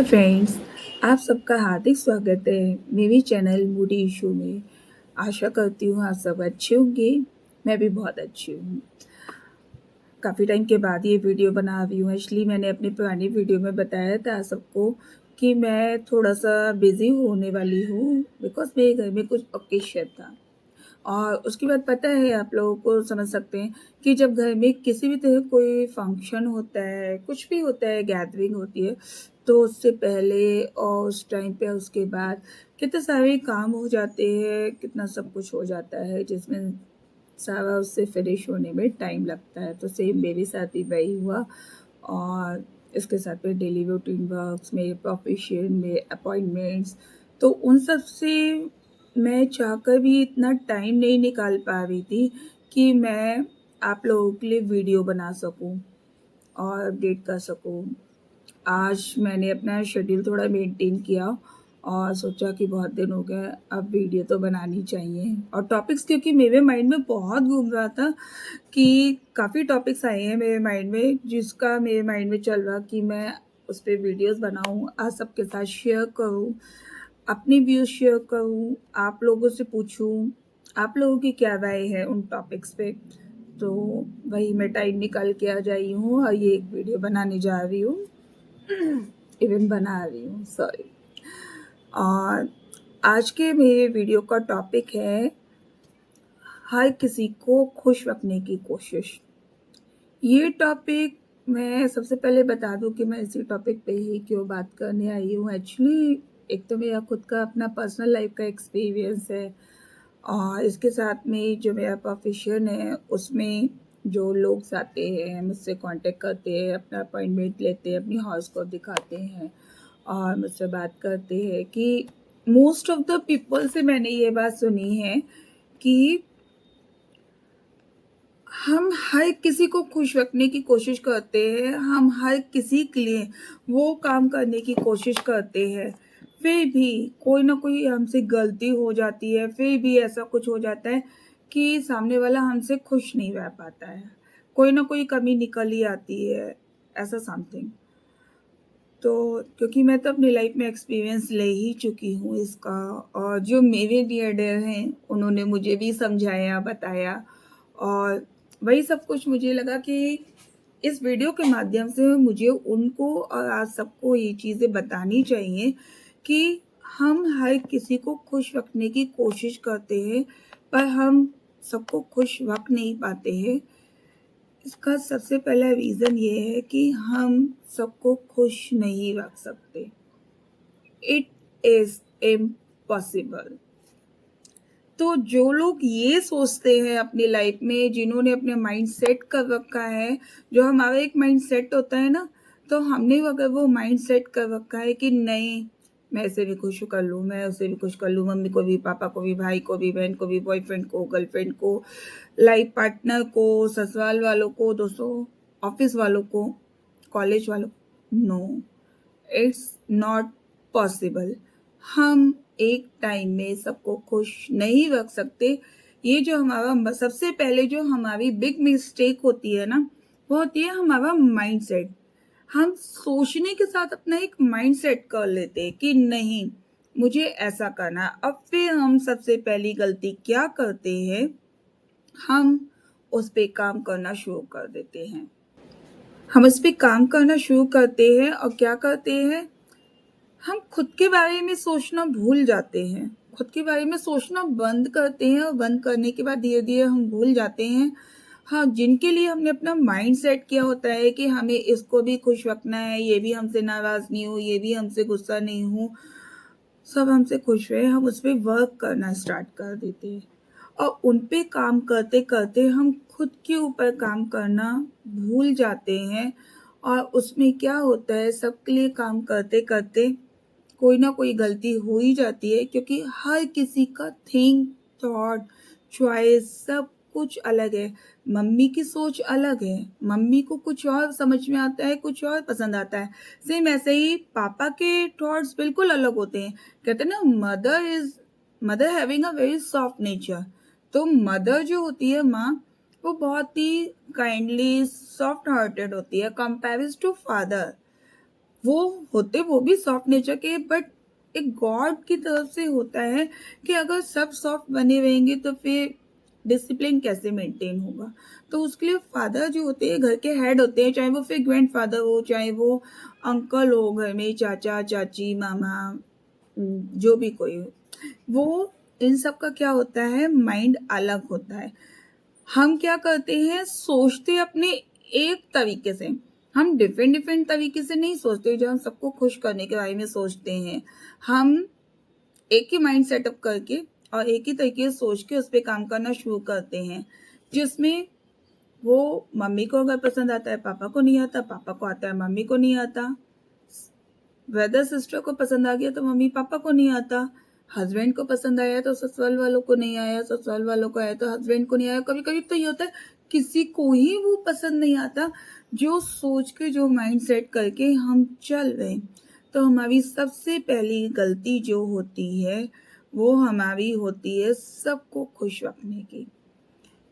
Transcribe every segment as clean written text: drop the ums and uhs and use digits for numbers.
Friends, आप सबका हार्दिक स्वागत है मेरे चैनल मूडी इशू में। आशा करती हूँ आप सब अच्छे होंगे। मैं भी बहुत अच्छी हूँ। काफ़ी टाइम के बाद ये वीडियो बना रही हूँ। एक्चुअली मैंने अपनी पुरानी वीडियो में बताया था सबको कि मैं थोड़ा-सा बिज़ी होने वाली हूँ बिकॉज़ मेरे घर में कुछ ओकेशन था। और उसके बाद पता है आप लोगों को समझ सकते हैं कि जब घर में किसी भी तरह कोई फंक्शन होता है, कुछ भी होता है, गैदरिंग होती है, तो उससे पहले और उस टाइम पे उसके बाद कितने सारे काम हो जाते हैं, कितना सब कुछ हो जाता है जिसमें सारा उससे फिनिश होने में टाइम लगता है। तो सेम मेरे साथ भी वही हुआ और इसके साथ में डेली रूटीन वर्क्स, मेरे प्रोफेशन में अपॉइंटमेंट्स, तो उन सब से मैं चाहकर भी इतना टाइम नहीं निकाल पा रही थी कि मैं आप लोगों के लिए वीडियो बना सकूं और अपडेट कर सकूं। आज मैंने अपना शेड्यूल थोड़ा मेंटेन किया और सोचा कि बहुत दिन हो गए, अब वीडियो तो बनानी चाहिए। और टॉपिक्स क्योंकि मेरे माइंड में बहुत घूम रहा था कि काफ़ी टॉपिक्स आए हैं मेरे माइंड में, जिसका मेरे माइंड में चल रहा कि मैं उस पे वीडियोस बनाऊं, आप सबके साथ शेयर करूं, अपनी व्यूज़ शेयर करूं, आप लोगों से पूछूं, आप लोगों की क्या राय है उन टॉपिक्स पे। तो वही मैं टाइम निकाल के आ जाई हूँ और ये एक वीडियो बनाने जा रही हूँ। इवन बना रही हूँ, सॉरी। और आज के मेरे वीडियो का टॉपिक है हर किसी को खुश रखने की कोशिश। ये टॉपिक मैं सबसे पहले बता दूँ कि मैं इसी टॉपिक पे ही क्यों बात करने आई हूँ। एक्चुअली एक तो मेरा खुद का अपना पर्सनल लाइफ का एक्सपीरियंस है और इसके साथ में जो मेरा प्रोफेशन है उसमें जो लोग आते हैं मुझसे कांटेक्ट करते हैं, अपना अपॉइंटमेंट लेते हैं, अपनी हॉरोस्कोप दिखाते हैं और मुझसे बात करते हैं कि मोस्ट ऑफ द पीपल से मैंने ये बात सुनी है कि हम हर किसी को खुश रखने की कोशिश करते हैं, हम हर किसी के लिए वो काम करने की कोशिश करते हैं, फिर भी कोई ना कोई हमसे गलती हो जाती है, फिर भी ऐसा कुछ हो जाता है कि सामने वाला हमसे खुश नहीं रह पाता है, कोई ना कोई कमी निकल ही आती है, ऐसा समथिंग। तो क्योंकि मैं तो अपनी लाइफ में एक्सपीरियंस ले ही चुकी हूँ इसका, और जो मेरे डियर हैं उन्होंने मुझे भी समझाया, बताया, और वही सब कुछ मुझे लगा कि इस वीडियो के माध्यम से मुझे उनको और आप सबको ये चीज़ें बतानी चाहिए कि हम हर किसी को खुश रखने की कोशिश करते हैं, पर हम सबको खुश रख नहीं पाते हैं। इसका सबसे पहला रीज़न ये है कि हम सबको खुश नहीं रख सकते। It is impossible. तो जो लोग ये सोचते हैं अपनी लाइफ में, जिन्होंने अपने माइंड सेट कर रखा है, जो हमारा एक माइंड सेट होता है ना, तो हमने अगर वो माइंड सेट कर रखा है कि नहीं, मैं इसे भी खुश कर लूँ, मैं उसे भी खुश कर लूँ, मम्मी को भी, पापा को भी, भाई को भी, बहन को भी, बॉयफ्रेंड को, गर्लफ्रेंड को, लाइफ पार्टनर को, ससुराल वालों को, दोस्तों, ऑफिस वालों को, कॉलेज वालों को, नो, इट्स नॉट पॉसिबल। हम एक टाइम में सबको खुश नहीं रख सकते। ये जो हमारा सबसे पहले जो हमारी बिग मिस्टेक होती है ना, वो होती है हमारा माइंडसेट। हम सोचने के साथ अपना एक माइंडसेट कर लेते हैं कि नहीं, मुझे ऐसा करना है। अब फिर हम सबसे पहली गलती क्या करते हैं, हम उस पे काम करना शुरू कर देते हैं। हम उस पे काम करना शुरू करते हैं और क्या करते हैं, हम खुद के बारे में सोचना भूल जाते हैं, खुद के बारे में सोचना बंद करते हैं और बंद करने के बाद धीरे-धीरे हम भूल जाते हैं। हाँ, जिनके लिए हमने अपना माइंड सेट किया होता है कि हमें इसको भी खुश रखना है, ये भी हमसे नाराज़ नहीं हो, ये भी हमसे गुस्सा नहीं हो, सब हमसे खुश रहे, हम उस पे वर्क करना स्टार्ट कर देते हैं। और उन पे काम करते-करते हम खुद के ऊपर काम करना भूल जाते हैं और उसमें क्या होता है, सबके लिए काम करते-करते कोई ना कोई गलती हो ही जाती है, क्योंकि हर किसी का थिंक, थॉट, चॉइस सब कुछ अलग है। मम्मी की सोच अलग है, मम्मी को कुछ और समझ में आता है, कुछ और पसंद आता है। सेम ऐसे ही पापा के थॉट्स बिल्कुल अलग होते हैं। कहते हैं ना, mother having a very soft nature. तो मदर जो होती है माँ, वो बहुत ही काइंडली सॉफ्ट हार्टेड होती है कंपेयर्ड टू फादर। वो होते वो भी सॉफ्ट नेचर के, बट एक गॉड की तरफ से होता है कि अगर सब सॉफ्ट बने रहेंगे तो फिर डिसिप्लिन कैसे मेंटेन होगा। तो उसके लिए फादर जो होते हैं घर के हेड होते हैं, चाहे वो फिर ग्रैंडफादर हो, चाहे वो अंकल हो घर में, चाचा चाची मामा, जो भी कोई हो, वो इन सब का क्या होता है, माइंड अलग होता है। हम क्या करते हैं, सोचते अपने एक तरीके से, हम डिफरेंट डिफरेंट तरीके से नहीं सोचते जो हम सबको खुश करने के बारे में सोचते हैं। हम एक ही माइंड सेटअप करके और एक ही तरीके से सोच के उस पर काम करना शुरू करते हैं, जिसमें वो मम्मी को अगर पसंद आता है पापा को नहीं आता, पापा को आता है मम्मी को नहीं आता, ब्रदर सिस्टर को पसंद आ गया तो मम्मी पापा को नहीं आता, हस्बैंड को पसंद आया तो ससुराल वालों को नहीं आया, ससुराल वालों को आया तो हस्बैंड को नहीं आया। कभी कभी तो ये होता है किसी को ही वो पसंद नहीं आता जो सोच के, जो माइंड सेट करके हम चल रहे। तो हमारी सबसे पहली गलती जो होती है वो हमारी होती है सबको खुश रखने की।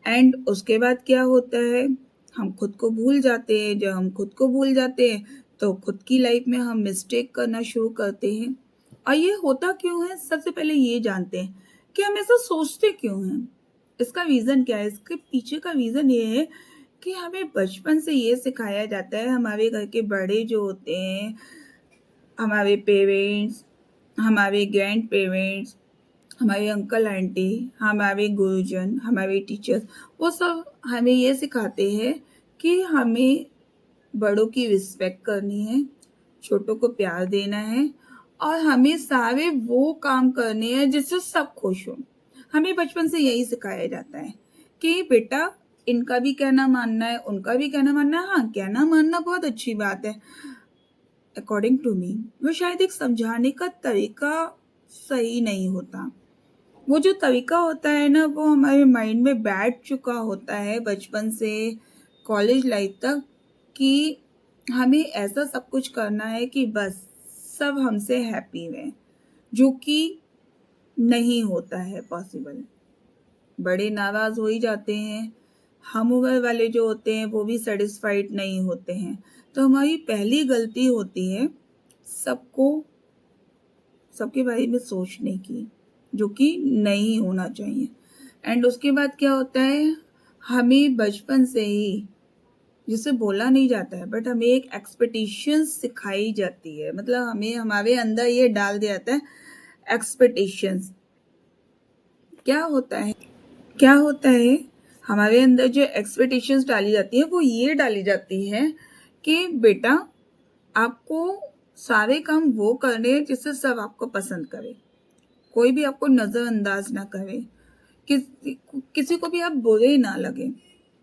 एंड उसके बाद क्या होता है, हम खुद को भूल जाते हैं। जब हम खुद को भूल जाते हैं तो खुद की लाइफ में हम मिस्टेक करना शुरू करते हैं। और ये होता क्यों है, सबसे पहले ये जानते हैं कि हम ऐसा सोचते क्यों हैं। इसका रीज़न क्या है, इसके पीछे का रीज़न ये है कि हमें बचपन से ये सिखाया जाता है, हमारे घर के बड़े जो होते हैं, हमारे पेरेंट्स, हमारे ग्रैंड पेरेंट्स, हमारे अंकल आंटी, हमारे गुरुजन, हमारे टीचर्स, वो सब हमें ये सिखाते हैं कि हमें बड़ों की रिस्पेक्ट करनी है, छोटों को प्यार देना है और हमें सारे वो काम करने हैं जिससे सब खुश हो। हमें बचपन से यही सिखाया जाता है कि बेटा इनका भी कहना मानना है, उनका भी कहना मानना है। हाँ, कहना मानना बहुत अच्छी बात है अकॉर्डिंग टू मी, वो शायद एक समझाने का तरीका सही नहीं होता। वो जो तरीका होता है ना, वो हमारे माइंड में बैठ चुका होता है बचपन से कॉलेज लाइफ तक कि हमें ऐसा सब कुछ करना है कि बस सब हमसे हैप्पी रहें, जो कि नहीं होता है पॉसिबल। बड़े नाराज़ हो ही जाते हैं, हम उम्र वाले जो होते हैं वो भी सेटिस्फाइड नहीं होते हैं। तो हमारी पहली गलती होती है सबको, सबके बारे में सोचने की, जो कि नहीं होना चाहिए। एंड उसके बाद क्या होता है, हमें बचपन से ही, जिसे बोला नहीं जाता है बट हमें एक एक्सपेक्टेशन सिखाई जाती है, मतलब हमें हमारे अंदर ये डाल दिया जाता है एक्सपेक्टेशंस। क्या होता है, क्या होता है, हमारे अंदर जो एक्सपेक्टेशंस डाली जाती है वो ये डाली जाती है कि बेटा आपको सारे काम वो करने हैं जिससे सब आपको पसंद करे, कोई भी आपको नज़रअंदाज ना करे, किसी किसी को भी आप बुरे ना लगे।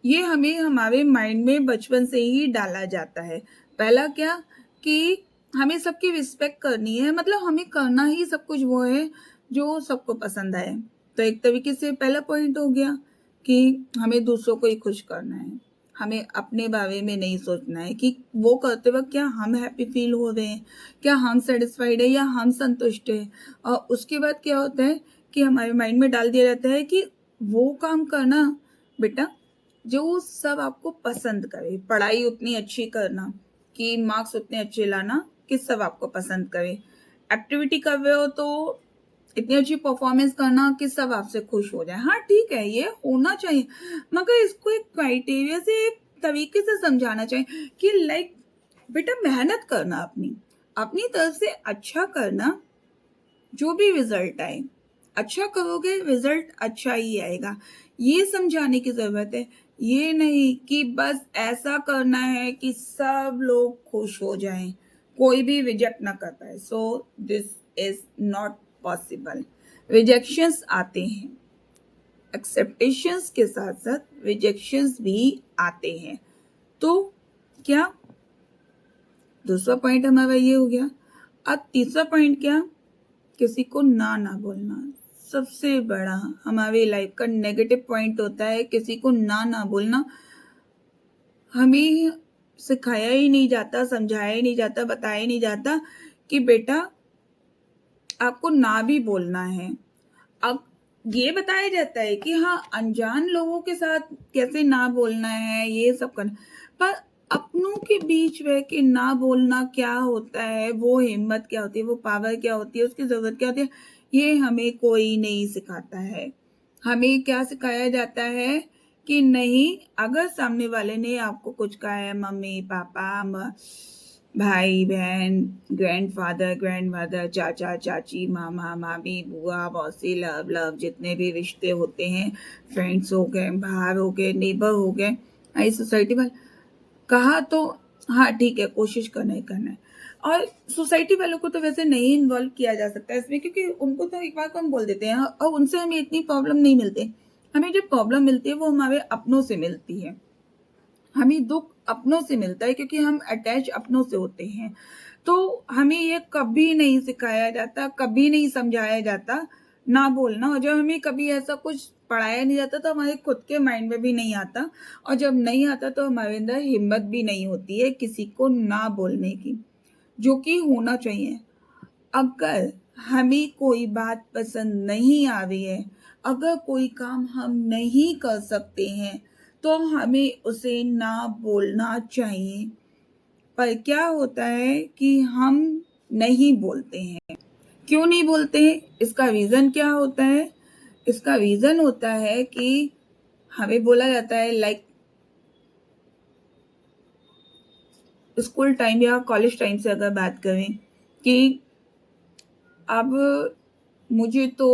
ये हमें हमारे माइंड में बचपन से ही डाला जाता है। पहला क्या, कि हमें सबकी रिस्पेक्ट करनी है, मतलब हमें करना ही सब कुछ वो है जो सबको पसंद आए। तो एक तरीके से पहला पॉइंट हो गया कि हमें दूसरों को ही खुश करना है, हमें अपने बारे में नहीं सोचना है कि वो करते वक्त क्या हम हैप्पी फील हो रहे हैं, क्या हम सेटिस्फाइड है या हम संतुष्ट है। और उसके बाद क्या होता है कि हमारे माइंड में डाल दिया जाता है कि वो काम करना बेटा जो सब आपको पसंद करे, पढ़ाई उतनी अच्छी करना कि मार्क्स उतने अच्छे लाना कि सब आपको पसंद करे, एक्टिविटी कर रहे हो तो इतनी अच्छी परफॉर्मेंस करना कि सब आपसे खुश हो जाए। हाँ ठीक है, ये होना चाहिए, मगर इसको एक क्राइटेरिया से, एक तरीके से समझाना चाहिए कि लाइक बेटा मेहनत करना, अपनी अपनी तरफ से अच्छा करना, जो भी रिजल्ट आए अच्छा करोगे रिजल्ट अच्छा ही आएगा, ये समझाने की जरूरत है। ये नहीं कि बस ऐसा करना है कि सब लोग खुश हो जाएं, कोई भी रिजेक्ट ना कर पाए। So this is not possible. Rejections आते हैं, एक्सेप्टेशंस के साथ साथ रिजेक्शंस भी आते हैं। तो क्या, दूसरा पॉइंट हमारा ये हो गया। अब तीसरा पॉइंट क्या, किसी को ना ना बोलना। सबसे बड़ा हमारी लाइफ का नेगेटिव पॉइंट होता है किसी को ना ना बोलना। हमें सिखाया ही नहीं जाता, समझाया ही नहीं जाता, बताया ही नहीं जाता कि बेटा आपको ना भी बोलना है। अब ये बताया जाता है कि हाँ, अनजान लोगों के साथ कैसे ना बोलना है, ये सब करना, पर अपनों के बीच रह के ना बोलना क्या होता है, वो हिम्मत क्या होती है, वो पावर क्या होती है, उसकी ज़रूरत क्या होती है, ये हमें कोई नहीं सिखाता है। हमें क्या सिखाया जाता है कि नहीं, अगर सामने वाले ने आपको कुछ कहा है, मम्मी, पापा, भाई-बहन, ग्रैंडफ़ादर, ग्रैंडमदर, चाचा, चाची, मामा, मामी, बुआ, मौसी, लव-लव जितने भी रिश्ते होते हैं, फ्रेंड्स हो गए, बाहर हो गए, नेबर हो गए, हमारी सोसाइटी में कहा तो हाँ, ठीक है, कोशिश करना ही करना है। और सोसाइटी वालों को तो वैसे नहीं इन्वॉल्व किया जा सकता है इसमें, क्योंकि उनको तो एक बार को हम बोल देते हैं और उनसे हमें इतनी प्रॉब्लम नहीं मिलती। हमें जो प्रॉब्लम मिलती है वो हमारे अपनों से मिलती है। हमें दुःख अपनों से मिलता है क्योंकि हम अटैच अपनों से होते हैं। तो हमें ये कभी नहीं सिखाया जाता, कभी नहीं समझाया जाता ना बोलना, और जब हमें कभी ऐसा कुछ पढ़ाया नहीं जाता तो हमारे खुद के माइंड में भी नहीं आता, और जब नहीं आता तो हमारे अंदर हिम्मत भी नहीं होती है किसी को ना बोलने की, जो कि होना चाहिए। अगर हमें कोई बात पसंद नहीं आ रही है, अगर कोई काम हम नहीं कर सकते हैं, तो हमें उसे ना बोलना चाहिए। पर क्या होता है कि हम नहीं बोलते हैं। क्यों नहीं बोलते हैं? इसका रीज़न क्या होता है? इसका रीज़न होता है कि हमें बोला जाता है, लाइक स्कूल टाइम या कॉलेज टाइम से अगर बात करें, कि अब मुझे तो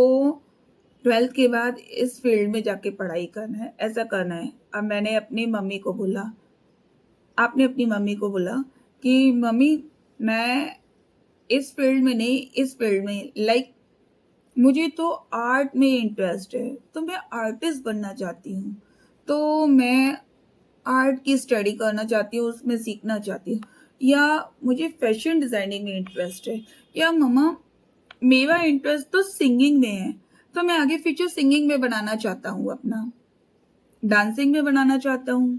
12th के बाद इस फील्ड में जाके पढ़ाई करना है, ऐसा करना है। अब मैंने अपनी मम्मी को बोला, आपने अपनी मम्मी को बोला कि मम्मी, मैं इस फील्ड में नहीं, इस फील्ड में, लाइक मुझे तो आर्ट में इंटरेस्ट है, तो मैं आर्टिस्ट बनना चाहती हूँ। तो मैं आर्ट की स्टडी करना चाहती हूँ, उसमें सीखना चाहती हूँ, या मुझे फैशन डिज़ाइनिंग में इंटरेस्ट है, या मम्मा मेरा इंटरेस्ट तो सिंगिंग में है, तो मैं आगे फ्यूचर सिंगिंग में बनाना चाहता हूँ अपना, डांसिंग में बनाना चाहता हूँ,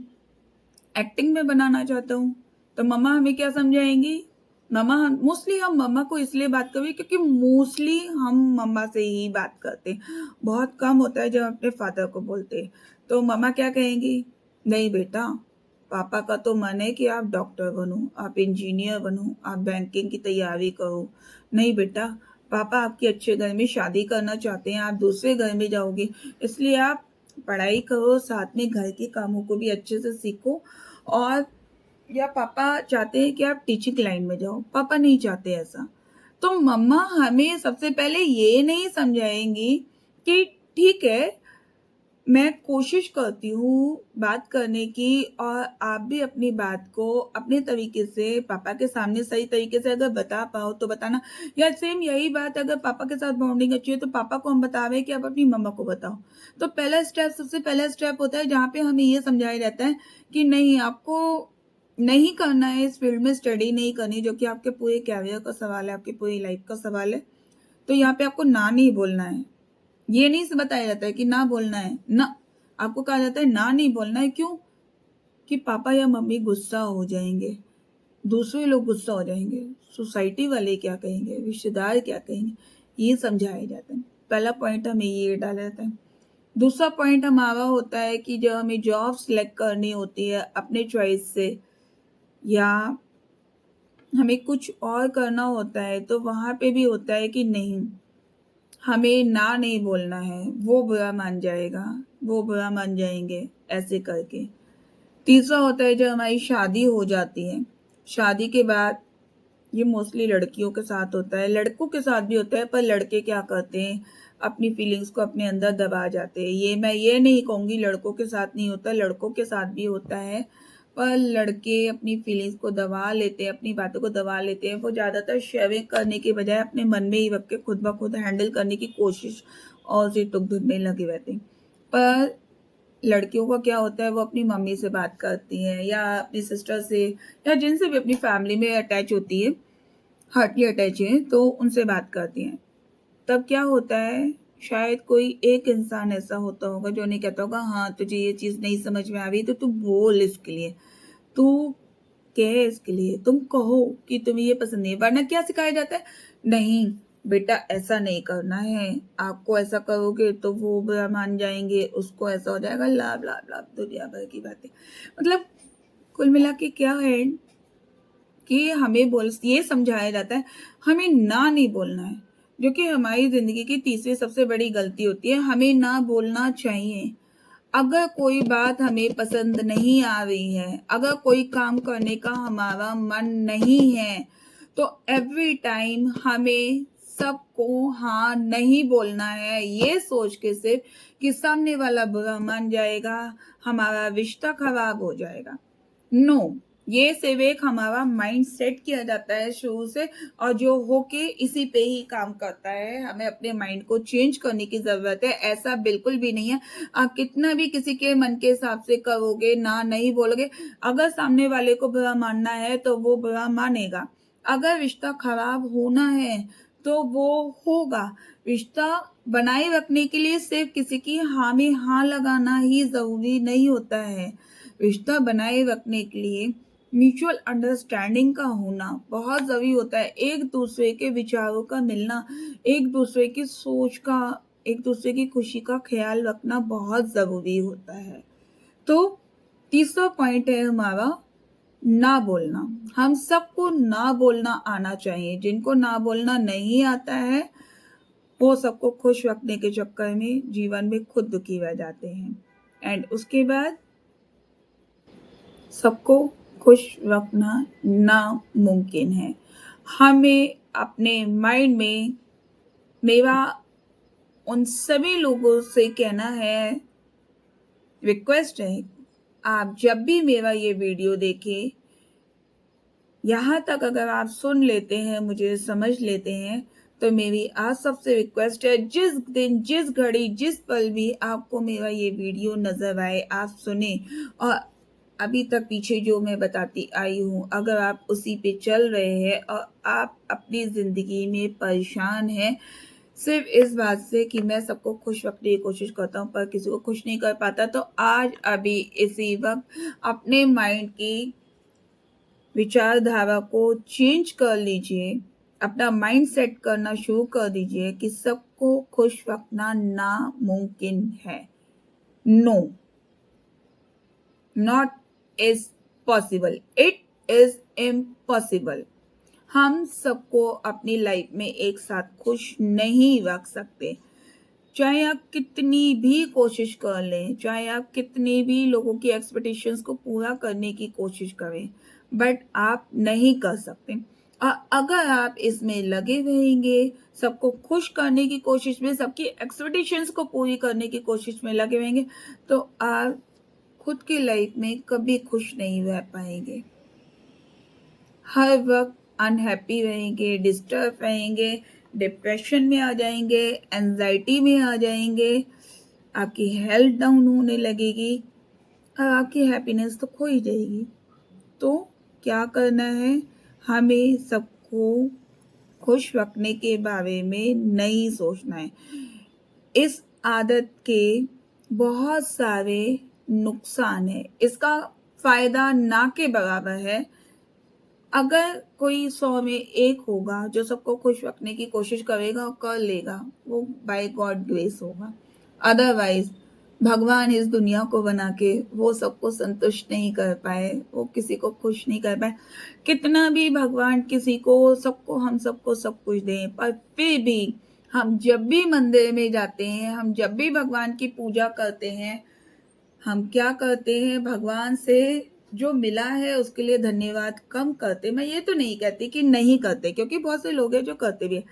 एक्टिंग में बनाना चाहता हूँ। तो मम्मा हमें क्या समझाएँगी? मम्मा मोस्टली हम मम्मा को इसलिए बात करें क्योंकि मोस्टली हम मम्मा से ही बात करते हैं। बहुत कम होता है जब हम अपने फादर को बोलते हैं। तो मम्मा क्या कहेंगी? नहीं बेटा, पापा का तो मन है कि आप डॉक्टर बनो, आप इंजीनियर बनो, आप बैंकिंग की तैयारी करो। नहीं बेटा, पापा आपके अच्छे घर में शादी करना चाहते हैं, आप दूसरे घर में जाओगे, इसलिए आप पढ़ाई करो, साथ में घर के कामों को भी अच्छे से सीखो, और या पापा चाहते हैं कि आप टीचिंग लाइन में जाओ, पापा नहीं चाहते ऐसा। तो मम्मा हमें सबसे पहले ये नहीं समझाएँगी कि ठीक है, मैं कोशिश करती हूँ बात करने की, और आप भी अपनी बात को अपने तरीके से पापा के सामने सही तरीके से अगर बता पाओ तो बताना, या सेम यही बात अगर पापा के साथ बॉन्डिंग अच्छी है तो पापा को हम बता रहे हैं कि आप अपनी मम्मा को बताओ। तो पहला स्टेप, सबसे पहला स्टेप होता है जहाँ पे हमें ये समझाया जाता है कि नहीं, आपको नहीं करना है, इस फील्ड में स्टडी नहीं करनी, जो कि आपके पूरे करियर का सवाल है, आपकी पूरी लाइफ का सवाल है। तो यहाँ पे आपको ना नहीं बोलना है। ये नहीं स बताया जाता है कि ना बोलना है, ना। आपको कहा जाता है ना नहीं बोलना है, क्यों? कि पापा या मम्मी गुस्सा हो जाएँगे, दूसरे लोग गुस्सा हो जाएँगे, सोसाइटी वाले क्या कहेंगे, रिश्तेदार क्या कहेंगे, ये समझाया जाता है। पहला पॉइंट हमें ये डाला जाता है। दूसरा पॉइंट हमारा होता है कि जब हमें जॉब सिलेक्ट करनी होती है अपने चॉइस से, या हमें कुछ और करना होता है, तो वहाँ पे भी होता है कि नहीं, हमें ना नहीं बोलना है, वो बुरा मान जाएगा, वो बुरा मान जाएँगे, ऐसे करके। तीसरा होता है जब हमारी शादी हो जाती है, शादी के बाद ये मोस्टली लड़कियों के साथ होता है, लड़कों के साथ भी होता है, पर लड़के क्या करते हैं, अपनी फीलिंग्स को अपने अंदर दबा जाते हैं। ये मैं ये नहीं कहूँगी लड़कों के साथ नहीं होता, लड़कों के साथ भी होता है, पर लड़के अपनी फीलिंग्स को दबा लेते हैं, अपनी बातों को दबा लेते हैं। वो ज़्यादातर शेयरिंग करने के बजाय अपने मन में ही रख के खुद ब खुद हैंडल करने की कोशिश और उसे तुक ढूँढने लगे रहते हैं। पर लड़कियों का क्या होता है, वो अपनी मम्मी से बात करती हैं, या अपनी सिस्टर से, या जिनसे भी अपनी फैमिली में अटैच होती है, हार्टली अटैच हैं, तो उनसे बात करती हैं। तब क्या होता है, शायद कोई एक इंसान ऐसा होता होगा जो उन्हें कहता होगा, हाँ, तुझे ये चीज़ नहीं समझ में आ रही तो तू बोल इसके लिए, तू कह इसके लिए, तुम कहो कि तुम्हें ये पसंद नहीं है। वरना क्या सिखाया जाता है, नहीं बेटा ऐसा नहीं करना है, आपको ऐसा करोगे तो वो बुरा मान जाएँगे, उसको ऐसा हो जाएगा, ब्ला, ब्ला, ब्ला, दुनिया भर की बातें। मतलब कुल मिला के क्या है कि हमें बोल ये समझाया जाता है, हमें ना नहीं बोलना है, जो कि हमारी ज़िंदगी की तीसरी सबसे बड़ी गलती होती है, हमें ना बोलना चाहिए। अगर कोई बात हमें पसंद नहीं आ रही है, अगर कोई काम करने का हमारा मन नहीं है, तो एवरी टाइम हमें सबको हाँ नहीं बोलना है, ये सोच के सिर्फ कि सामने वाला बुरा मान जाएगा, हमारा रिश्ता खराब हो जाएगा। नो, ये सिर्फ एक हमारा माइंड सेट किया जाता है शुरू से, और जो होके इसी पे ही काम करता है। हमें अपने माइंड को चेंज करने की ज़रूरत है, ऐसा बिल्कुल भी नहीं है। आप कितना भी किसी के मन के हिसाब से करोगे, ना नहीं बोलोगे, अगर सामने वाले को बुरा मानना है तो वो बुरा मानेगा। अगर रिश्ता खराब होना है तो वो होगा। रिश्ता बनाए रखने के लिए सिर्फ किसी की हाँ में हाँ लगाना ही ज़रूरी नहीं होता है। रिश्ता बनाए रखने के लिए म्यूचुअल अंडरस्टैंडिंग का होना बहुत ज़रूरी होता है। एक दूसरे के विचारों का मिलना, एक दूसरे की सोच का, एक दूसरे की खुशी का ख्याल रखना बहुत ज़रूरी होता है। तो तीसरा पॉइंट है हमारा ना बोलना। हम सबको ना बोलना आना चाहिए। जिनको ना बोलना नहीं आता है, वो सबको खुश रखने के चक्कर में जीवन में खुद दुखी रह जाते हैं। एंड उसके बाद सबको खुश रखना नामुमकिन है। हमें अपने माइंड में मेरा उन सभी लोगों से कहना है, रिक्वेस्ट है, आप जब भी मेरा ये वीडियो देखें, यहाँ तक अगर आप सुन लेते हैं, मुझे समझ लेते हैं, तो मेरी आप सबसे रिक्वेस्ट है, जिस दिन, जिस घड़ी, जिस पल भी आपको मेरा ये वीडियो नज़र आए, आप सुने, और अभी तक पीछे जो मैं बताती आई हूँ, अगर आप उसी पे चल रहे हैं और आप अपनी ज़िंदगी में परेशान हैं, सिर्फ इस बात से कि मैं सबको खुश रखने की कोशिश करता हूँ पर किसी को खुश नहीं कर पाता, तो आज अभी इसी वक्त अपने माइंड की विचारधारा को चेंज कर लीजिए, अपना माइंड सेट करना शुरू कर दीजिए कि सबको खुश रखना नामुमकिन है। No, not is possible, it is impossible. हम सबको अपनी लाइफ में एक साथ खुश नहीं रख सकते। चाहे आप कितनी भी कोशिश कर लें, चाहे आप कितने भी लोगों की एक्सपेक्टेशंस को पूरा करने की कोशिश करें, बट आप नहीं कर सकते। अगर आप इसमें लगे रहेंगे, सबको खुश करने की कोशिश में, सबकी एक्सपेक्टेशंस को पूरी करने की कोशिश में लगे रहेंगे, तो आप खुद की लाइफ में कभी खुश नहीं रह पाएंगे। हर वक्त अनहैप्पी रहेंगे, डिस्टर्ब रहेंगे, डिप्रेशन में आ जाएंगे, एंजाइटी में आ जाएंगे, आपकी हेल्थ डाउन होने लगेगी और आपकी हैप्पीनेस तो खो ही जाएगी। तो क्या करना है, हमें सबको खुश रखने के बारे में नहीं सोचना है। इस आदत के बहुत सारे नुकसान हैं, इसका फायदा ना के बराबर है। अगर कोई 100 में 1 होगा जो सबको खुश रखने की कोशिश करेगा और कर लेगा, वो बाय गॉड ग्रेस होगा। अदरवाइज़ भगवान इस दुनिया को बना के वो सबको संतुष्ट नहीं कर पाए, वो किसी को खुश नहीं कर पाए। कितना भी भगवान किसी को, सबको, हम सबको सब कुछ दें, पर फिर भी हम जब भी मंदिर में जाते हैं, हम जब भी भगवान की पूजा करते हैं, हम क्या करते हैं, भगवान से जो मिला है उसके लिए धन्यवाद कम करते। मैं ये तो नहीं कहती कि नहीं करते, क्योंकि बहुत से लोग हैं जो करते भी हैं,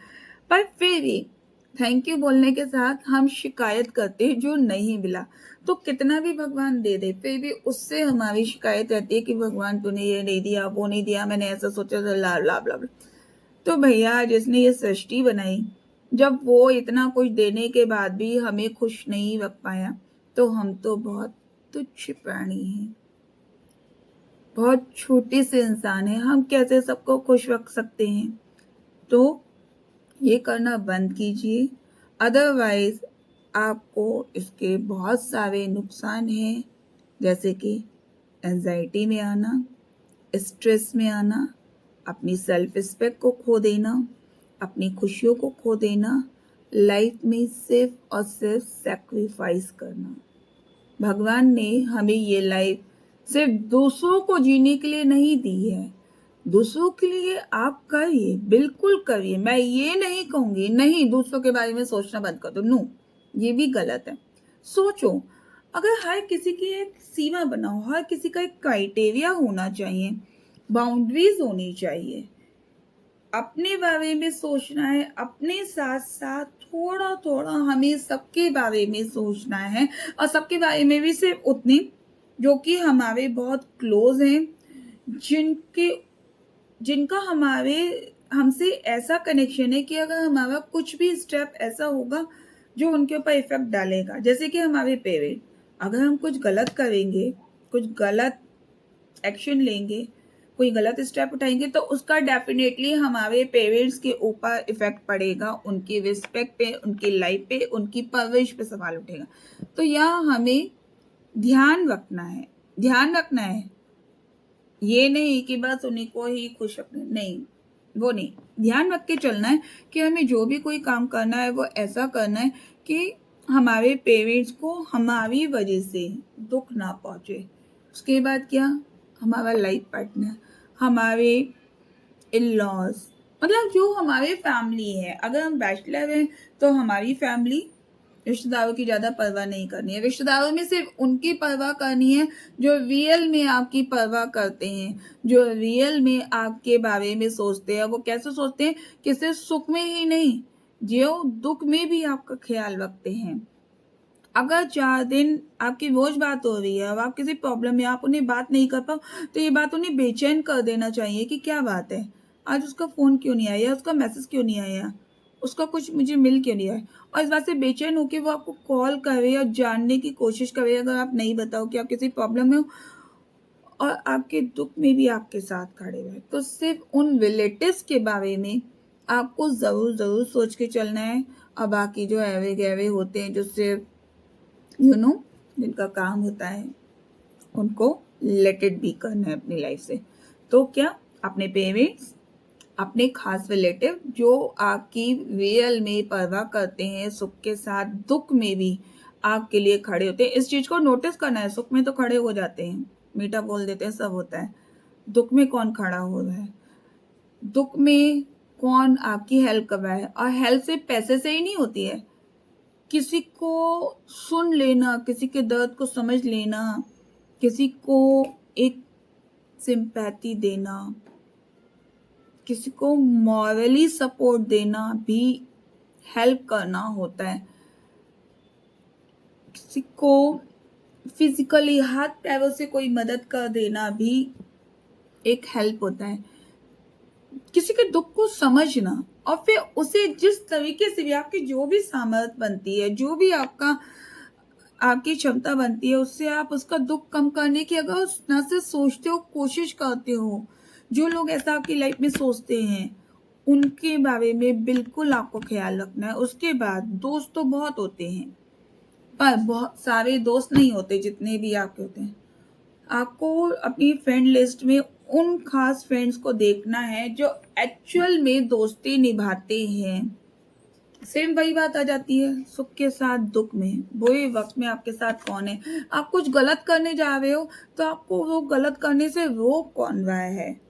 पर फिर भी थैंक यू बोलने के साथ हम शिकायत करते हैं जो नहीं मिला। तो कितना भी भगवान दे दे, फिर भी उससे हमारी शिकायत रहती है कि भगवान तूने ये नहीं दिया, वो नहीं दिया, मैंने ऐसा सोचा था, ला ला ला ला। तो भैया, जिसने ये सृष्टि बनाई, जब वो इतना कुछ देने के बाद भी हमें खुश नहीं रख पाया, तो हम तो बहुत तुच्छ प्राणी हैं, बहुत छोटे से इंसान हैं, हम कैसे सबको खुश रख सकते हैं? तो ये करना बंद कीजिए, अदरवाइज आपको इसके बहुत सारे नुकसान हैं, जैसे कि एंजाइटी में आना, स्ट्रेस में आना, अपनी सेल्फ रिस्पेक्ट को खो देना, अपनी खुशियों को खो देना, लाइफ में सिर्फ और सिर्फ सैक्रिफाइस करना। भगवान ने हमें ये लाइफ सिर्फ दूसरों को जीने के लिए नहीं दी है। दूसरों के लिए आप करिए, बिल्कुल करिए। मैं ये नहीं कहूँगी नहीं दूसरों के बारे में सोचना बंद कर दो, नो, ये भी गलत है। सोचो, अगर हर किसी की एक सीमा बनाओ, हर किसी का एक क्राइटेरिया होना चाहिए, बाउंड्रीज होनी चाहिए। अपने बारे में सोचना है, अपने साथ-साथ थोड़ा-थोड़ा हमें सबके बारे में सोचना है और सबके बारे में भी सिर्फ उतने जो कि हमारे बहुत क्लोज़ हैं, जिनके जिनका हमारे हमसे ऐसा कनेक्शन है कि अगर हमारा कुछ भी स्टेप ऐसा होगा जो उनके ऊपर इफ़ेक्ट डालेगा, जैसे कि हमारे पेरेंट, अगर हम कुछ गलत करेंगे, कुछ गलत एक्शन लेंगे, कोई गलत स्टेप उठाएँगे तो उसका डेफ़िनेटली हमारे पेरेंट्स के ऊपर इफ़ेक्ट पड़ेगा, उनकी रिस्पेक्ट पे, उनकी लाइफ़ पे, उनकी परवरिश पे सवाल उठेगा। तो यहाँ हमें ध्यान रखना है। ये नहीं कि बस उन्हीं को ही खुश रखना, नहीं, वो नहीं। ध्यान रख के चलना है कि हमें जो भी कोई काम करना है वो ऐसा करना है कि हमारे पेरेंट्स को हमारी वजह से दुःख ना पहुँचे। उसके बाद क्या? हमारा लाइफ पार्टनर, हमारे इन-लॉज़, मतलब जो हमारे फैमिली है। अगर हम बैचलर हैं तो हमारी फैमिली, रिश्तेदारों की ज़्यादा परवाह नहीं करनी है। रिश्तेदारों में सिर्फ उनकी परवाह करनी है जो रियल में आपकी परवाह करते हैं, जो रियल में आपके बारे में सोचते हैं। वो कैसे सोचते हैं कि सिर्फ सुख में ही नहीं, जो दुःख में भी आपका ख़्याल रखते हैं। अगर 4 दिन आपकी रोज़ बात हो रही है और आप किसी प्रॉब्लम में आप उन्हें बात नहीं कर पाओ, तो ये बात उन्हें बेचैन कर देना चाहिए कि क्या बात है? आज उसका फ़ोन क्यों नहीं आया? उसका मैसेज क्यों नहीं आया? उसका कुछ मुझे मिल क्यों नहीं रहा है? और इस बात से बेचैन होके वो आपको कॉल करे और जानने की कोशिश करे, अगर आप नहीं बताओ कि आप किसी प्रॉब्लम में हो और आपके दुःख में भी आपके साथ खड़े रहे। तो सिर्फ़ उन रिलेटिव्स के बारे में आपको ज़रूर सोच के चलना है और बाकी जो ऐवे-गैवे होते हैं जो सिर्फ़ जिनका काम होता है, उनको लेट इट बी करना है अपनी लाइफ से। तो क्या? अपने पेरेंट्स, अपने खास रिलेटिव जो आपकी रियल में परवाह करते हैं, सुख के साथ दुःख में भी आपके लिए खड़े होते हैं। इस चीज़ को नोटिस करना है, सुख में तो खड़े हो जाते हैं, मीठा बोल देते हैं, सब होता है। दुःख में कौन खड़ा हो रहा है? दुःख में कौन आपकी हेल्प कर रहा है? और हेल्प सिर्फ पैसे से ही नहीं होती है। किसी को सुन लेना, किसी के दर्द को समझ लेना, किसी को एक सिम्पैथी देना, किसी को मॉरली सपोर्ट देना भी हेल्प करना होता है। किसी को फिज़िकली हाथ-पैरों से कोई मदद कर देना भी एक हेल्प होता है। किसी के दुःख को समझना और फिर उसे जिस तरीके से भी आपकी जो भी सामर्थ्य बनती है, जो भी आपकी क्षमता बनती है, उससे आप उसका दुःख कम करने की अगर ना सिर्फ सोचते हो, कोशिश करते हो। जो लोग ऐसा आपकी लाइफ में सोचते हैं, उनके बारे में बिल्कुल आपको ख़्याल रखना है। उसके बाद दोस्त तो बहुत होते हैं, पर बहुत सारे दोस्त नहीं होते जितने भी आपके होते हैं। आपको अपनी फ्रेंड लिस्ट में उन खास फ्रेंड्स को देखना है जो एक्चुअल में दोस्ती निभाते हैं। सेम वही बात आ जाती है सुख के साथ दुःख में, बुरे वक़्त में आपके साथ कौन है? आप कुछ गलत करने जा रहे हो, तो आपको वो गलत करने से रोक कौन रहा है?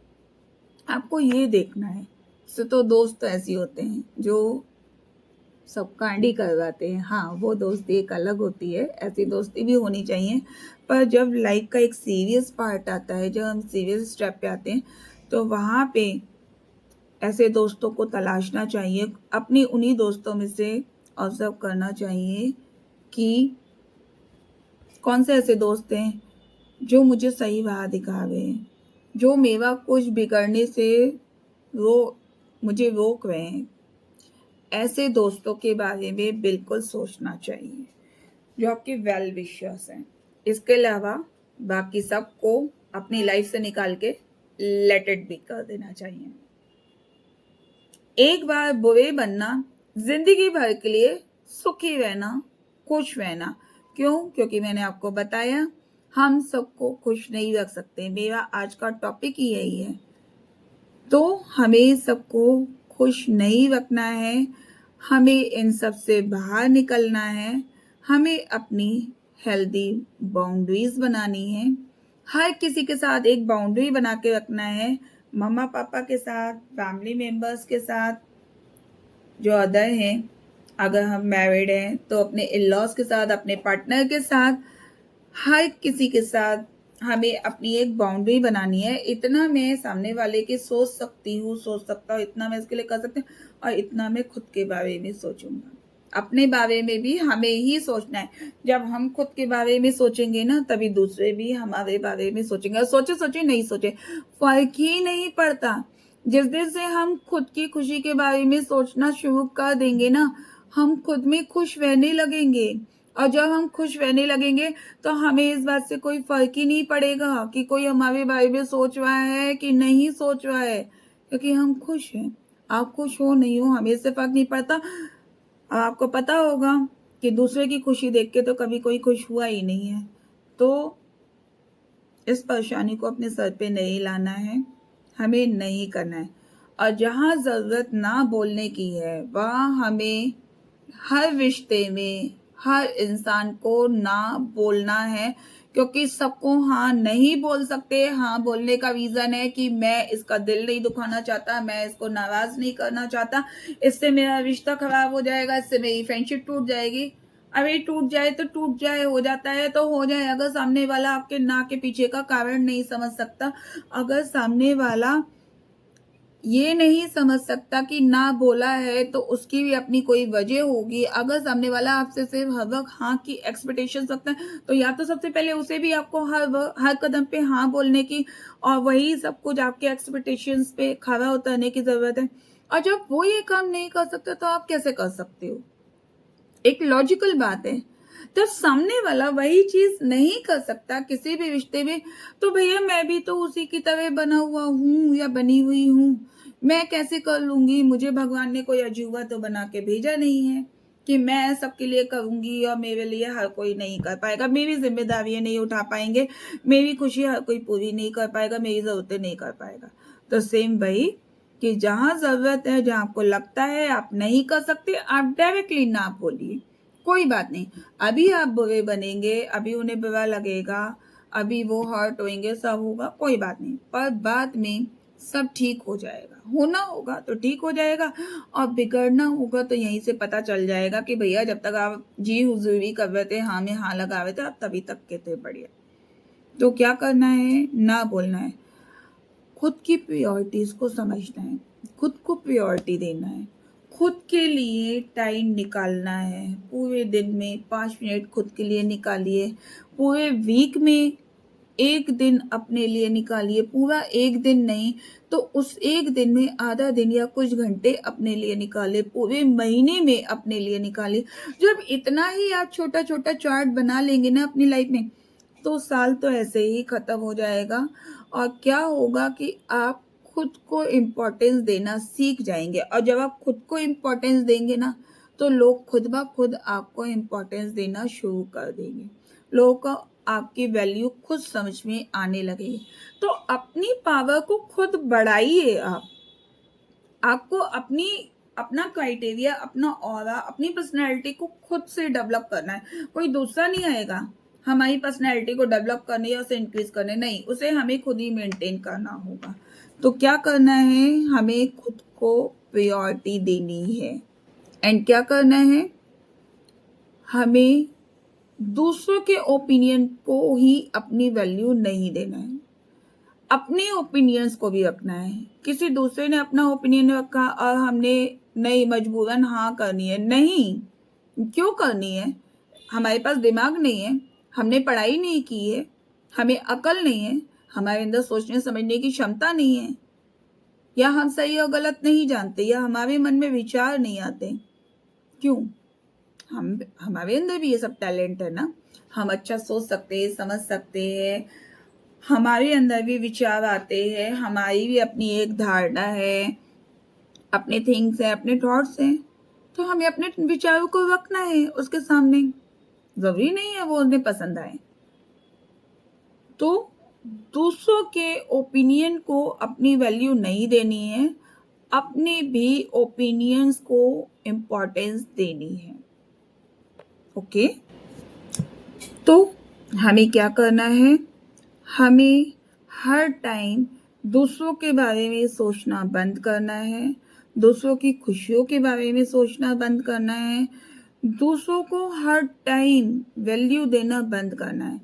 आपको ये देखना है। वैसे तो दोस्त ऐसे होते हैं जो सब कांड ही करवाते हैं। हाँ, वो दोस्ती एक अलग होती है, ऐसी दोस्ती भी होनी चाहिए। पर जब लाइफ़ का एक सीरियस पार्ट आता है, जब हम सीरियस स्टेप पे आते हैं, तो वहाँ पे ऐसे दोस्तों को तलाशना चाहिए। अपने उन्हीं दोस्तों में से ऑब्ज़र्व करना चाहिए कि कौन से ऐसे दोस्त हैं जो मुझे सही राह दिखा रहे हैं, जो मेरा कुछ बिगड़ने से वो मुझे रोक रहे हैं। ऐसे दोस्तों के बारे में बिल्कुल सोचना चाहिए, जो आपके वेल विशर्स हैं। इसके अलावा बाकी सबको अपनी लाइफ़ से निकाल के लेट इट बी कर देना चाहिए। एक बार बुरे बनना, ज़िंदगी भर के लिए सुखी रहना, खुश रहना। क्यों? क्योंकि मैंने आपको बताया, हम सबको खुश नहीं रख सकते। मेरा आज का टॉपिक ही यही है। तो हमें सबको खुश नहीं रखना है, हमें इन सब से बाहर निकलना है, हमें अपनी हेल्दी बाउंड्रीज़ बनानी है, हर किसी के साथ एक बाउंड्री बना के रखना है, मम्मा पापा के साथ, फैमिली मेंबर्स के साथ, जो अदर हैं, अगर हम मैरिड हैं तो अपने इन-लॉज़ के साथ, अपने पार्टनर के साथ, हर किसी के साथ हमें अपनी एक बाउंड्री बनानी है। इतना मैं सामने वाले की सोच सकती हूँ, सोच सकता हूँ, इतना मैं इसके लिए कर सकती हूँ और इतना मैं खुद के बारे में सोचूँगा। अपने बारे में भी हमें ही सोचना है। जब हम खुद के बारे में सोचेंगे ना, तभी दूसरे भी हमारे बारे में सोचेंगे और सोचे-सोचे नहीं सोचे, फ़र्क ही नहीं पड़ता। जिस दिन से हम खुद की खुशी के बारे में सोचना शुरू कर देंगे ना, हम खुद में खुश रहने लगेंगे और जब हम खुश रहने लगेंगे, तो हमें इस बात से कोई फ़र्क ही नहीं पड़ेगा कि कोई हमारे बारे में सोच रहा है कि नहीं सोच रहा है, क्योंकि हम खुश हैं। आप खुश हो, नहीं हो, हमें इससे फ़र्क नहीं पड़ता। आपको पता होगा कि दूसरे की खुशी देख के तो कभी कोई खुश हुआ ही नहीं है। तो इस परेशानी को अपने सर पे नहीं लाना है, हमें नहीं करना है और जहाँ ज़रूरत ना बोलने की है, वहाँ हमें हर रिश्ते में, हर इंसान को ना बोलना है क्योंकि सबको हाँ नहीं बोल सकते। हाँ बोलने का रीज़न है कि मैं इसका दिल नहीं दुखाना चाहता, मैं इसको नाराज़ नहीं करना चाहता, इससे मेरा रिश्ता खराब हो जाएगा, इससे मेरी फ्रेंडशिप टूट जाएगी। अरे टूट जाए तो टूट जाए, हो जाता है तो हो जाए। अगर सामने वाला आपके ना के पीछे का कारण नहीं समझ सकता, अगर सामने वाला ये नहीं समझ सकता कि ना बोला है तो उसकी भी अपनी कोई वजह होगी। अगर सामने वाला आपसे सिर्फ़ हर वक़्त हाँ की एक्सपेक्टेशंस रखता है, तो या तो सबसे पहले उसे भी आपको हर कदम पे हाँ बोलने की और वही सब कुछ आपके एक्सपेक्टेशंस पे खरा उतरने की ज़रूरत है। और जब वो ये काम नहीं कर सकते, तो आप कैसे कर सकते हो? एक लॉजिकल बात है। जब सामने वाला वही चीज़ नहीं कर सकता किसी भी रिश्ते में, तो भैया मैं भी तो उसी की तरह बना हुआ हूँ या बनी हुई हूँ। मैं कैसे कर लूँगी? मुझे भगवान ने कोई अजूबा तो बना के भेजा नहीं है कि मैं सबके लिए करूँगी और मेरे लिए हर कोई नहीं कर पाएगा। मेरी ज़िम्मेदारियाँ नहीं उठा पाएँगे, मेरी खुशी हर कोई पूरी नहीं कर पाएगा, मेरी ज़रूरतें नहीं कर पाएगा। तो सेम वही कि जहाँ ज़रूरत है, जहाँ आपको लगता है आप नहीं कर सकते, आप डायरेक्टली ना बोलिए, कोई बात नहीं। अभी आप बुरे बनेंगे, अभी उन्हें बुरा लगेगा, अभी वो हर्ट होंगे, सब होगा, कोई बात नहीं। पर बाद में सब ठीक हो जाएगा। होना होगा तो ठीक हो जाएगा और बिगड़ना होगा तो यहीं से पता चल जाएगा कि भैया जब तक आप जी हुज़ूरी कर रहे थे, हाँ में हाँ लगा रहे थे, आप तभी तक के थे बढ़िया। तो क्या करना है? ना बोलना है। खुद की प्रायोरिटीज़ को समझना है, खुद को प्रायोरिटी देना है, खुद के लिए टाइम निकालना है। पूरे दिन में 5 मिनट खुद के लिए निकालिए, पूरे वीक में 1 दिन अपने लिए निकालिए, पूरा 1 दिन नहीं तो उस 1 दिन में आधा दिन या कुछ घंटे अपने लिए निकालिए, पूरे महीने में अपने लिए निकालिए। जब इतना ही आप छोटा-छोटा चार्ट बना लेंगे ना अपनी लाइफ में, तो साल तो ऐसे ही खत्म हो जाएगा और क्या होगा कि आप खुद को इम्पोर्टेंस देना सीख जाएँगे और जब आप खुद को इम्पोर्टेंस देंगे ना, तो लोग खुद ब खुद आपको इम्पोर्टेंस देना शुरू कर देंगे। लोगों को आपकी वैल्यू खुद समझ में आने लगेगी। तो अपनी पावर को खुद बढ़ाइए आप। आपको अपना क्राइटेरिया, अपना ऑरा, अपनी पर्सनैलिटी को खुद से डेवलप करना है। कोई दूसरा नहीं आएगा, हमारी पर्सनैलिटी को डेवलप करने या उसे इंक्रीज़ करने, नहीं, उसे हमें खुद ही मेंटेन करना होगा। तो क्या करना है? हमें खुद को प्रायोरिटी देनी है एंड क्या करना है? हमें दूसरों के ओपिनियन को ही अपनी वैल्यू नहीं देना है। अपने ओपिनियंस को भी रखना है। किसी दूसरे ने अपना ओपिनियन रखा और हमने नहीं मजबूरन हाँ करनी है, नहीं, क्यों करनी है? हमारे पास दिमाग नहीं है, हमने पढ़ाई नहीं की है, हमें अकल नहीं है, हमारे अंदर सोचने समझने की क्षमता नहीं है या हम सही और गलत नहीं जानते या हमारे मन में विचार नहीं आते। क्यों? हम हमारे अंदर भी ये सब टैलेंट है ना, हम अच्छा सोच सकते हैं, समझ सकते हैं, हमारे अंदर भी विचार आते हैं, हमारी भी अपनी एक धारणा है, अपने थिंग्स हैं, अपने थॉट्स हैं, तो हमें अपने विचारों को रखना है उसके सामने। ज़रूरी नहीं है वो उन्हें पसंद आए। तो दूसरों के ओपिनियन को अपनी वैल्यू नहीं देनी है, अपने भी ओपिनियंस को इम्पोर्टेंस देनी है। ओके? तो हमें क्या करना है? हमें हर टाइम दूसरों के बारे में सोचना बंद करना है, दूसरों की खुशियों के बारे में सोचना बंद करना है, दूसरों को हर टाइम वैल्यू देना बंद करना है।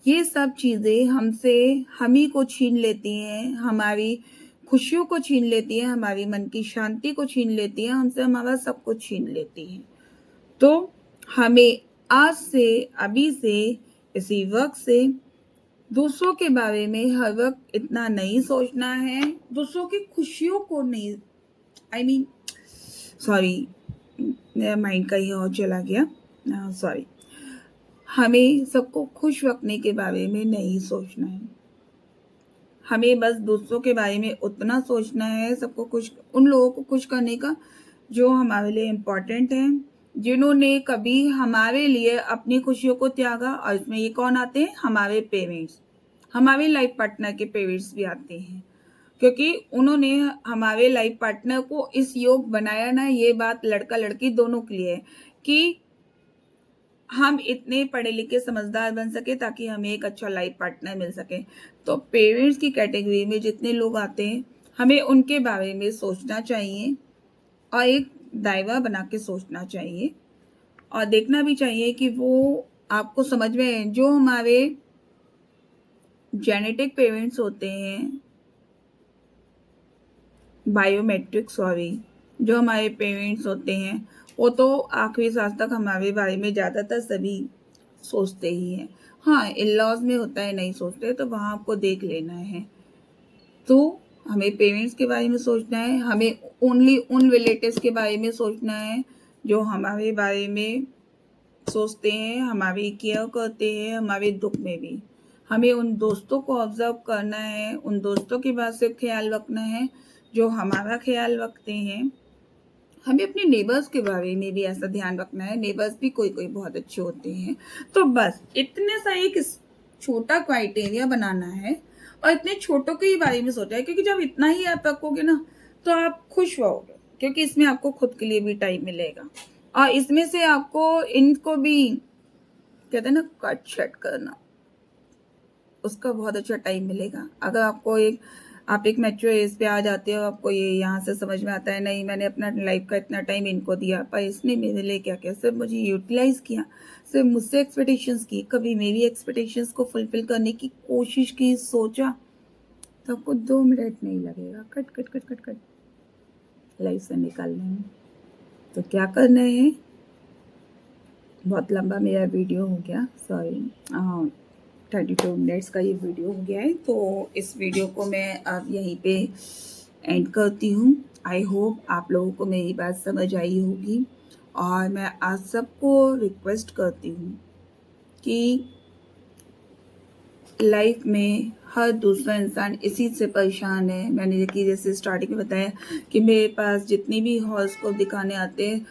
ये सब चीज़ें हमसे हम ही को छीन लेती हैं, हमारी खुशियों को छीन लेती हैं, हमारी मन की शांति को छीन लेती हैं, हमसे हमारा सब कुछ छीन लेती हैं। तो हमें आज से, अभी से, इसी वक़्त से दूसरों के बारे में हर वक़्त इतना नहीं सोचना है, दूसरों की खुशियों को नहीं, आई मीन सॉरी, मेरा माइंड कहीं और चला गया, सॉरी। हमें सबको खुश रखने के बारे में नहीं सोचना है। हमें बस दूसरों के बारे में उतना सोचना है, सबको खुश, उन लोगों को खुश करने का जो हमारे लिए इम्पोर्टेंट है, जिन्होंने कभी हमारे लिए अपनी खुशियों को त्यागा। और इसमें ये कौन आते हैं? हमारे पेरेंट्स, हमारे लाइफ पार्टनर के पेरेंट्स भी आते हैं, क्योंकि उन्होंने हमारे लाइफ पार्टनर को इस योग बनाया ना, ये बात लड़का लड़की दोनों के लिए है कि हम इतने पढ़े लिखे समझदार बन सके ताकि हमें एक अच्छा लाइफ पार्टनर मिल सके। तो पेरेंट्स की कैटेगरी में जितने लोग आते हैं, हमें उनके बारे में सोचना चाहिए और एक दायरा बना के सोचना चाहिए और देखना भी चाहिए कि वो आपको समझ में, जो हमारे जेनेटिक पेरेंट्स होते हैं, बायोमेट्रिक सॉरी, जो हमारे पेरेंट्स होते हैं, वो तो आखिरी सांस तक हमारे बारे में ज़्यादातर सभी सोचते ही हैं। हाँ, इन-लॉज़ में होता है नहीं सोचते, तो वहाँ आपको देख लेना है। तो हमें पेरेंट्स के बारे में सोचना है, हमें ओनली उन रिलेटिव्स के बारे में सोचना है जो हमारे बारे में सोचते हैं, हमारी केयर करते हैं, हमारे दुख में भी। हमें उन दोस्तों को ऑब्ज़र्व करना है, उन दोस्तों की बात से ख़्याल रखना है जो हमारा ख़्याल रखते हैं। हमें अपने नेबर्स के बारे में भी ऐसा ध्यान रखना है, नेबर्स भी कोई-कोई बहुत अच्छे होते हैं। तो बस इतने सा एक छोटा क्राइटेरिया बनाना है और इतने छोटों के ही बारे में सोचा है, क्योंकि जब इतना ही आप रखोगे ना, तो आप खुश रहोगे, क्योंकि इसमें आपको खुद के लिए भी टाइम मिलेगा और इसमें से आपको इनको भी, कहते हैं ना, कट शट करना, उसका बहुत अच्छा टाइम मिलेगा। अगर आपको आप एक मैच्योर एज पे आ जाते हो, आपको ये यहाँ से समझ में आता है, नहीं मैंने अपना लाइफ का इतना टाइम इनको दिया, पर इसने मेरे लिए क्या किया, सिर्फ मुझे यूटिलाइज किया, सिर्फ मुझसे एक्सपेक्टेशंस की, कभी मेरी एक्सपेक्टेशंस को फुलफिल करने की कोशिश की, सोचा, तो आपको 2 मिनट नहीं लगेगा cut cut cut cut cut life से निकालने में। तो क्या करना है, बहुत लंबा मेरा वीडियो हो गया, सॉरी, 32 मिनट्स का ये वीडियो हो गया है, तो इस वीडियो को मैं अब यहीं पे एंड करती हूँ। आई होप आप लोगों को मेरी बात समझ आई होगी और मैं आज सबको रिक्वेस्ट करती हूँ कि लाइफ में हर दूसरा इंसान इसी से परेशान है। मैंने देखिए जैसे स्टार्टिंग में बताया कि मेरे पास जितनी भी हॉरोस्कोप दिखाने आते हैं,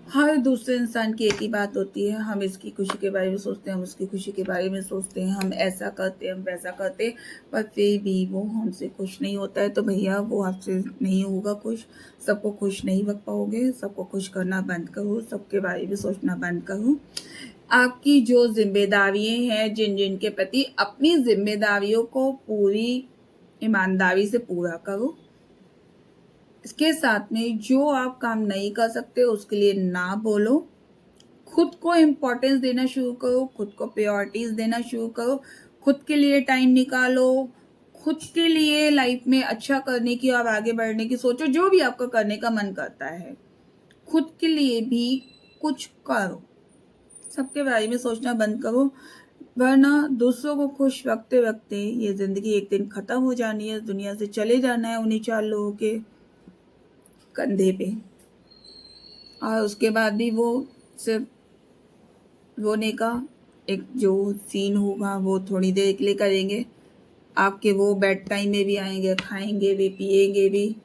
हर दूसरे इंसान की एक ही बात होती है, हम इसकी खुशी के बारे में सोचते हैं, हम उसकी खुशी के बारे में सोचते हैं, हम ऐसा करते हैं, हम वैसा करते हैं, पर फिर भी वो हमसे खुश नहीं होता है। तो भैया वो आपसे नहीं होगा खुश, सबको खुश नहीं रख पाओगे, सबको खुश करना बंद करो, सबके बारे में सोचना बंद करो। आपकी जो जिम्मेदारियां हैं, जिन जिन के प्रति, अपनी जिम्मेदारियों को पूरी ईमानदारी से पूरा करो। इसके साथ में जो आप काम नहीं कर सकते उसके लिए ना बोलो, खुद को इम्पोर्टेंस देना शुरू करो, खुद को प्रायोरिटीज देना शुरू करो, खुद के लिए टाइम निकालो, खुद के लिए लाइफ में अच्छा करने की और आगे बढ़ने की सोचो, जो भी आपका करने का मन करता है, खुद के लिए भी कुछ करो, सबके बारे में सोचना बंद करो, वरना दूसरों को खुश रखते रखते ये जिंदगी एक दिन खत्म हो जानी है, दुनिया से चले जाना है उन्हीं 4 लोगों के कंधे पे, और उसके बाद भी वो सिर्फ रोने का एक जो सीन होगा वो थोड़ी देर के लिए करेंगे, आपके वो बेड टाइम में भी आएंगे, खाएंगे भी, पिएंगे भी,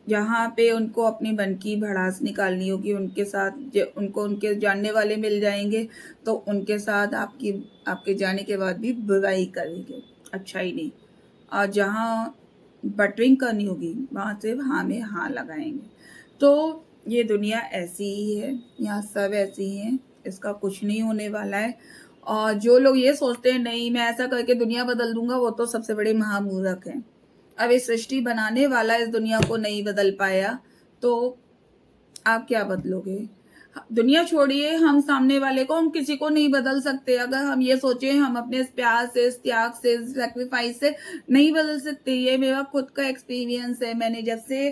जहाँ पे उनको अपनी मन की भड़ास निकालनी होगी, उनके साथ उनको उनके जानने वाले मिल जाएंगे, तो उनके साथ आपके जाने के बाद भी बुराई करेंगे, अच्छा ही नहीं, और जहाँ बटरिंग करनी होगी वहाँ से हाँ में हाँ लगाएंगे। तो ये दुनिया ऐसी ही है, यहाँ सब ऐसी ही हैं, इसका कुछ नहीं होने वाला है और जो लोग ये सोचते हैं नहीं मैं ऐसा करके दुनिया बदल दूंगा, वो तो सबसे बड़े महामूर्ख हैं। अब इस सृष्टि बनाने वाला इस दुनिया को नहीं बदल पाया तो आप क्या बदलोगे? दुनिया छोड़िए, हम सामने वाले को, हम किसी को नहीं बदल सकते। अगर हम ये सोचे हम अपने इस प्यार से, इस त्याग से, इस सेक्रीफाइस से नहीं बदल सकते। ये मेरा खुद का एक्सपीरियंस है। मैंने जब से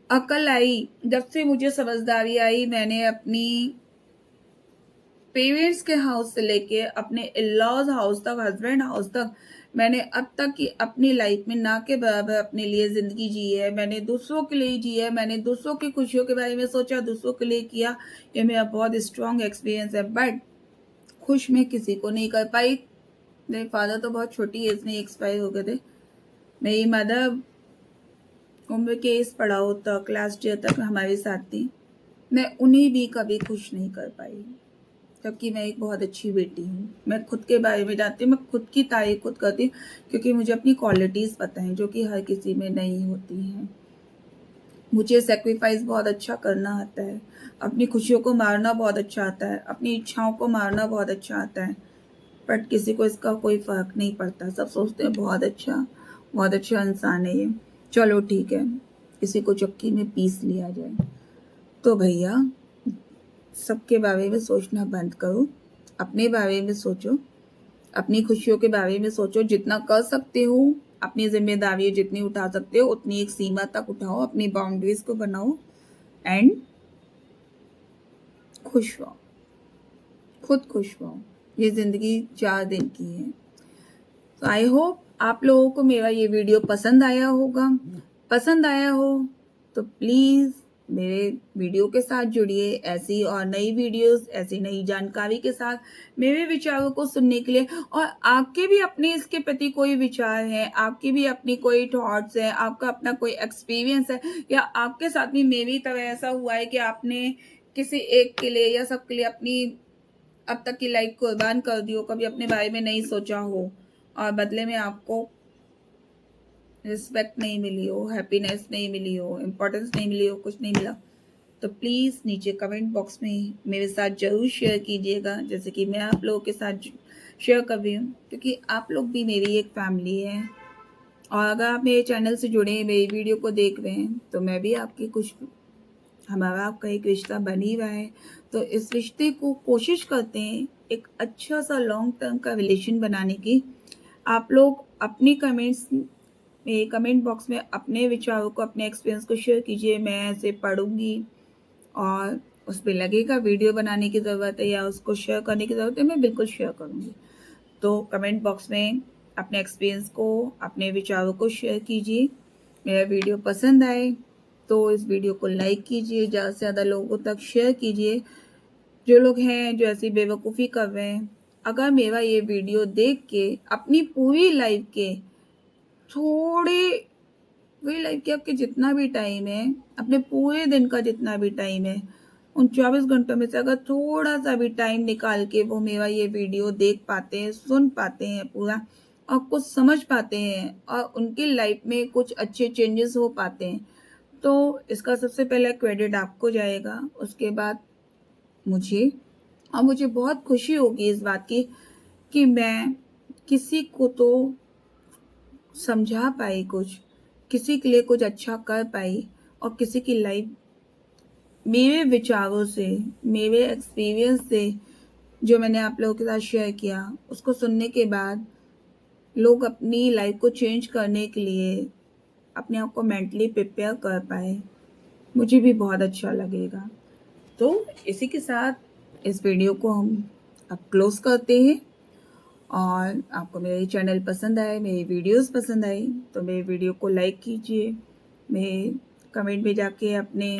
अकल आई, जब से मुझे समझदारी आई, मैंने अपनी पेरेंट्स के हाउस से लेके अपने इन-लॉज हाउस तक, हस्बैंड हाउस तक, मैंने अब तक की अपनी लाइफ में ना के बराबर अपने लिए ज़िंदगी जी है। मैंने दूसरों के लिए जी है, मैंने दूसरों की खुशियों के बारे में सोचा, दूसरों के लिए किया। ये मेरा बहुत स्ट्रॉन्ग एक्सपीरियंस है, बट खुश मैं किसी को नहीं कर पाई। मेरे फादर तो बहुत छोटी एज में एक्सपायर हो गए थे। मेरी मदर उम्र के इस पड़ाव तक, लास्ट ईयर तक हमारे साथ थी। मैं उन्हें भी कभी खुश नहीं कर पाई, जबकि मैं एक बहुत अच्छी बेटी हूँ। मैं खुद के बारे में जानती हूँ, मैं खुद की तारीफ खुद करती हूँ, क्योंकि मुझे अपनी क्वालिटीज़ पता हैं जो कि हर किसी में नहीं होती हैं। मुझे सेक्रीफाइस बहुत अच्छा करना आता है, अपनी खुशियों को मारना बहुत अच्छा आता है, अपनी इच्छाओं को मारना बहुत अच्छा आता है, बट किसी को इसका कोई फ़र्क नहीं पड़ता। सब सोचते हैं बहुत अच्छा इंसान है ये, चलो ठीक है, किसी को चक्की में पीस लिया जाए। तो भैया सबके बारे में सोचना बंद करो, अपने बारे में सोचो, अपनी खुशियों के बारे में सोचो। जितना कर सकते हो, अपनी जिम्मेदारी जितनी उठा सकते हो उतनी एक सीमा तक उठाओ, अपनी बाउंड्रीज को बनाओ एंड खुश रहो, खुद खुश रहो। ये ज़िंदगी 4 दिन की है। तो आई होप आप लोगों को मेरा ये वीडियो पसंद आया होगा। पसंद आया हो तो प्लीज़ मेरे वीडियो के साथ जुड़िए, ऐसी और नई वीडियोस, ऐसी नई जानकारी के साथ मेरे विचारों को सुनने के लिए। और आपके भी अपने इसके प्रति कोई विचार है, आपकी भी अपनी कोई थॉट्स है, आपका अपना कोई एक्सपीरियंस है, या आपके साथ भी मेरी तरह ऐसा हुआ है कि आपने किसी एक के लिए या सबके लिए अपनी अब तक की लाइफ कुर्बान कर दी हो, कभी अपने बारे में नहीं सोचा हो और बदले में आपको रिस्पेक्ट नहीं मिली हो, हैप्पीनेस नहीं मिली हो, इम्पोर्टेंस नहीं मिली हो, कुछ नहीं मिला, तो प्लीज़ नीचे कमेंट बॉक्स में मेरे साथ ज़रूर शेयर कीजिएगा, जैसे कि मैं आप लोगों के साथ शेयर कर रही हूँ, क्योंकि आप लोग भी मेरी एक फैमिली है। और अगर आप मेरे चैनल से जुड़े हैं, मेरी वीडियो को देख रहे हैं, तो मैं भी आपकी कुछ, हमारा आपका एक रिश्ता बन ही रहा है। तो इस रिश्ते को कोशिश करते हैं एक अच्छा सा लॉन्ग टर्म का रिलेशन बनाने की। आप लोग अपनी कमेंट्स में, कमेंट बॉक्स में अपने विचारों को, अपने एक्सपीरियंस को शेयर कीजिए। मैं ऐसे पढ़ूंगी और उस पर लगेगा वीडियो बनाने की ज़रूरत है या उसको शेयर करने की ज़रूरत है, मैं बिल्कुल शेयर करूंगी। तो कमेंट बॉक्स में अपने एक्सपीरियंस को, अपने विचारों को शेयर कीजिए। मेरा वीडियो पसंद आए तो इस वीडियो को लाइक कीजिए, ज़्यादा से ज़्यादा लोगों तक शेयर कीजिए। जो लोग हैं जो ऐसी बेवकूफ़ी कर रहे हैं, अगर मेरा ये वीडियो देख के अपनी पूरी लाइफ के थोड़े, पूरी लाइफ के आपके जितना भी टाइम है, अपने पूरे दिन का जितना भी टाइम है, उन 24 घंटों में से अगर थोड़ा सा भी टाइम निकाल के वो मेरा ये वीडियो देख पाते हैं, सुन पाते हैं पूरा और कुछ समझ पाते हैं और उनकी लाइफ में कुछ अच्छे चेंजेस हो पाते हैं, तो इसका सबसे पहले क्रेडिट आपको जाएगा, उसके बाद मुझे। और मुझे बहुत खुशी होगी इस बात की कि मैं किसी को तो समझा पाई, कुछ किसी के लिए कुछ अच्छा कर पाई और किसी की लाइफ मेरे विचारों से, मेरे एक्सपीरियंस से, जो मैंने आप लोगों के साथ शेयर किया, उसको सुनने के बाद लोग अपनी लाइफ को चेंज करने के लिए अपने आप को मेंटली प्रिपेयर कर पाए, मुझे भी बहुत अच्छा लगेगा। तो इसी के साथ इस वीडियो को हम अब क्लोज करते हैं। और आपको मेरे चैनल पसंद आए, मेरी वीडियोस पसंद आई, तो मेरे वीडियो को लाइक कीजिए, मेरे कमेंट में जाके अपने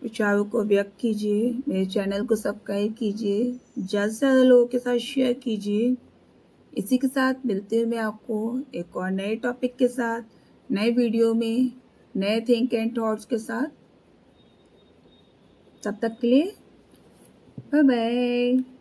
विचारों को व्यक्त कीजिए, मेरे चैनल को सब्सक्राइब कीजिए, ज़्यादा से ज़्यादा लोगों के साथ शेयर कीजिए। इसी के साथ मिलते हैं मैं आपको एक और नए टॉपिक के साथ, नए वीडियो में, नए थिंक एंड थॉट्स के साथ। तब तक के लिए बाय बाय।